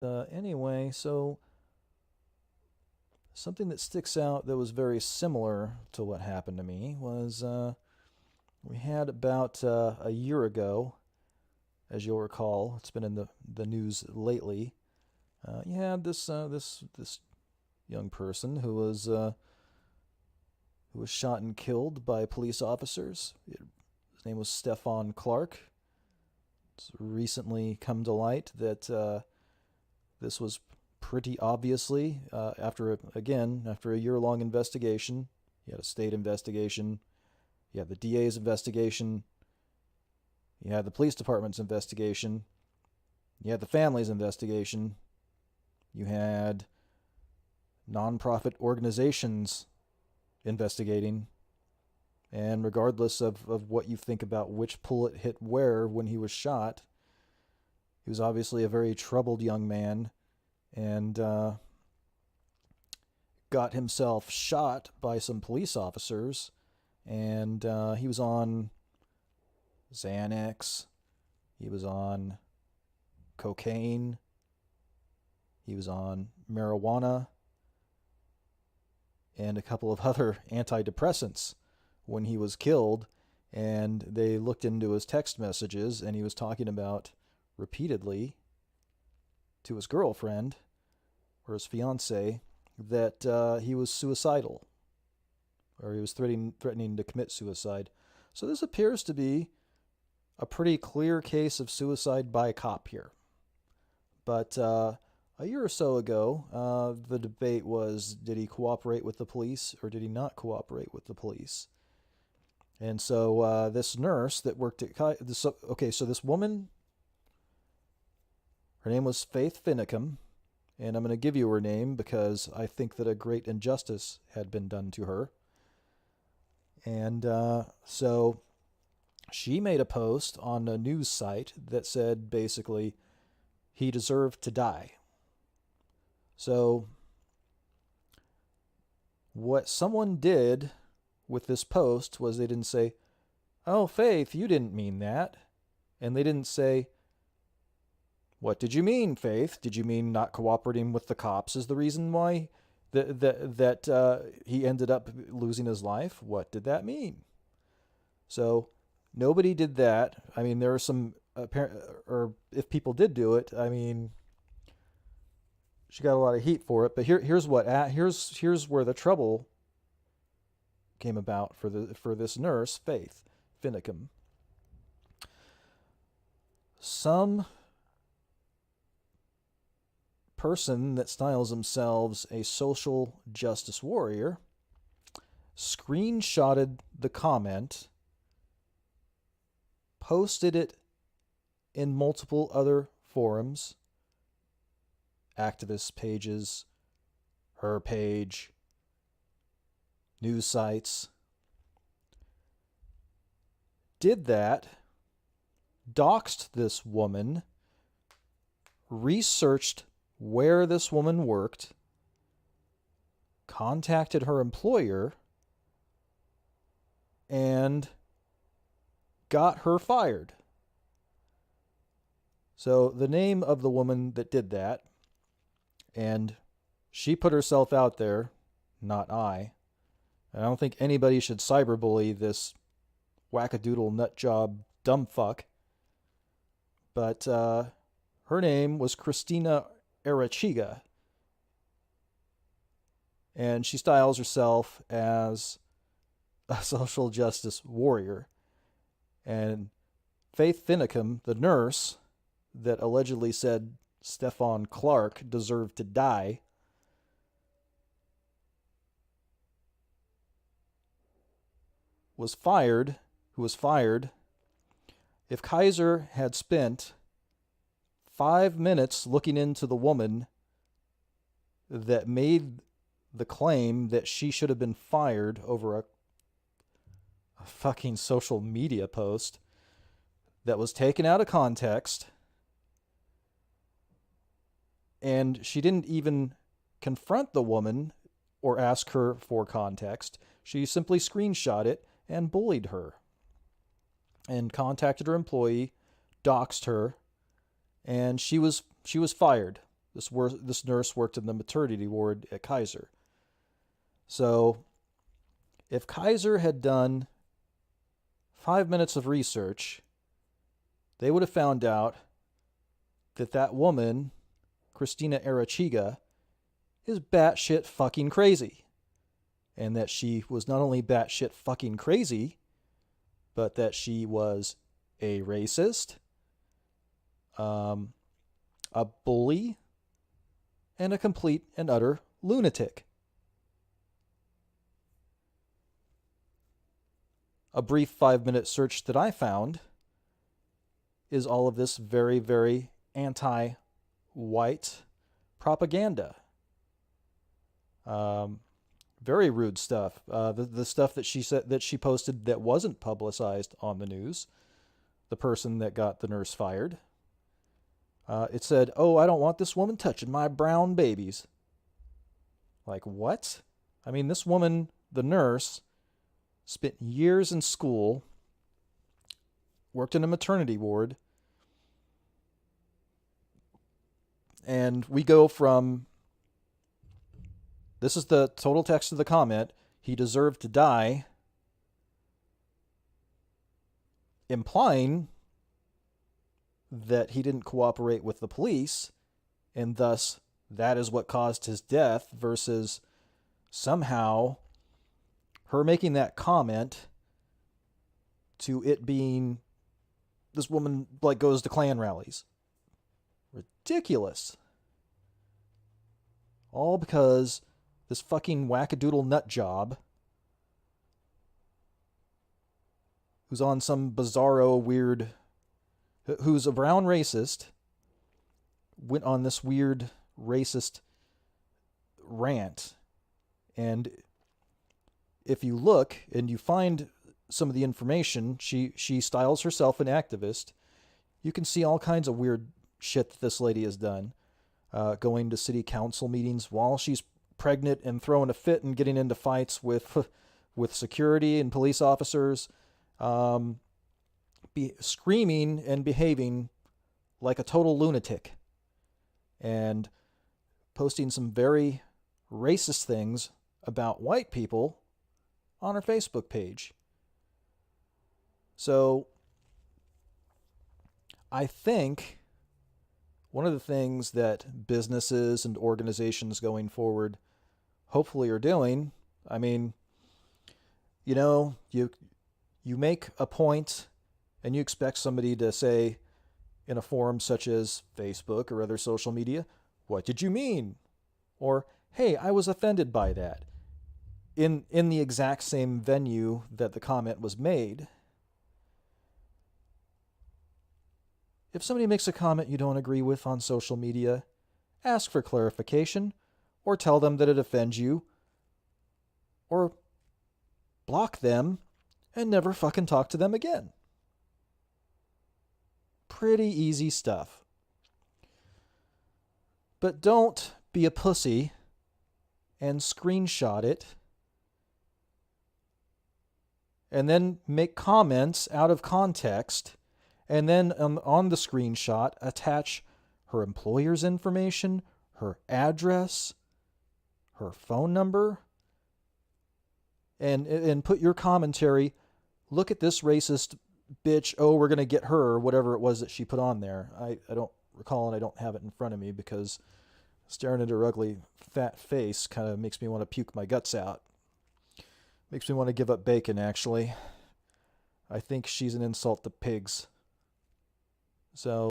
Anyway, so something that sticks out that was very similar to what happened to me was we had about a year ago, as you'll recall, it's been in the news lately. You had this young person who was shot and killed by police officers. His name was Stefan Clark. It's recently come to light that this was pretty obviously after a year-long investigation. You had a state investigation. You had the DA's investigation. You had the police department's investigation. You had the family's investigation. You had nonprofit organizations investigating. And regardless of what you think about which bullet hit where when he was shot, he was obviously a very troubled young man and got himself shot by some police officers. And he was on Xanax. He was on cocaine. He was on marijuana and a couple of other antidepressants when he was killed. And they looked into his text messages, and he was talking about repeatedly to his girlfriend or his fiance that he was suicidal, or he was threatening to commit suicide. So this appears to be a pretty clear case of suicide by a cop here. But a year or so ago, the debate was, did he cooperate with the police or did he not cooperate with the police? And so this nurse that worked at so this woman, her name was Faith Finicum, and I'm going to give you her name because I think that a great injustice had been done to her. And so she made a post on a news site that said basically he deserved to die. So what someone did with this post was they didn't say, "Oh, Faith, you didn't mean that." And they didn't say, "What did you mean, Faith? Did you mean not cooperating with the cops is the reason why that he ended up losing his life? What did that mean?" So nobody did that. I mean, there are some apparent, or if people did do it, I mean, she got a lot of heat for it. But here's where the trouble came about for this nurse, Faith Finicum. Some person that styles themselves a social justice warrior screenshotted the comment, posted it in multiple other forums, activist pages, her page, news sites, did that, doxed this woman, researched where this woman worked, contacted her employer, and got her fired. So the name of the woman that did that, and she put herself out there, not I. And I don't think anybody should cyberbully this wackadoodle nutjob dumb fuck. But her name was Christina Arechiga. And she styles herself as a social justice warrior. And Faith Finicum, the nurse that allegedly said Stefan Clark deserved to die, was fired. If Kaiser had spent 5 minutes looking into the woman that made the claim that she should have been fired over a fucking social media post that was taken out of context, and she didn't even confront the woman or ask her for context. She simply screenshot it and bullied her and contacted her employee, doxed her, and she was fired. This nurse worked in the maternity ward at Kaiser. So if Kaiser had done 5 minutes of research, they would have found out that that woman, Christina Arechiga, is batshit fucking crazy. And that she was not only batshit fucking crazy, but that she was a racist, a bully, and a complete and utter lunatic. A brief 5-minute search that I found is all of this very, very anti-white propaganda. Very rude stuff. The stuff that she said that she posted that wasn't publicized on the news. The person that got the nurse fired. It said, "Oh, I don't want this woman touching my brown babies." Like, what? I mean, this woman, the nurse, spent years in school, worked in a maternity ward, and we go from, this is the total text of the comment, "He deserved to die," implying that he didn't cooperate with the police, and thus that is what caused his death, versus somehow her making that comment to it being this woman like goes to Klan rallies. Ridiculous. All because this fucking wackadoodle nut job who's on some bizarro weird, who's a brown racist, went on this weird racist rant. And if you look and you find some of the information, she styles herself an activist. You can see all kinds of weird shit that this lady has done. Going to city council meetings while she's pregnant and throwing a fit and getting into fights with security and police officers. Screaming and behaving like a total lunatic. And posting some very racist things about white people on her Facebook page. So I think one of the things that businesses and organizations going forward hopefully are doing, I mean, you make a point and you expect somebody to say in a forum such as Facebook or other social media, "What did you mean?" Or, "Hey, I was offended by that," in the exact same venue that the comment was made. If somebody makes a comment you don't agree with on social media, ask for clarification, or tell them that it offends you, or block them and never fucking talk to them again. Pretty easy stuff. But don't be a pussy and screenshot it and then make comments out of context, and then on the screenshot attach her employer's information, her address, her phone number, and put your commentary, "Look at this racist bitch, oh, we're going to get her," or whatever it was that she put on there. I don't recall, and I don't have it in front of me because staring at her ugly fat face kind of makes me want to puke my guts out. Makes me want to give up bacon, actually. I think she's an insult to pigs. So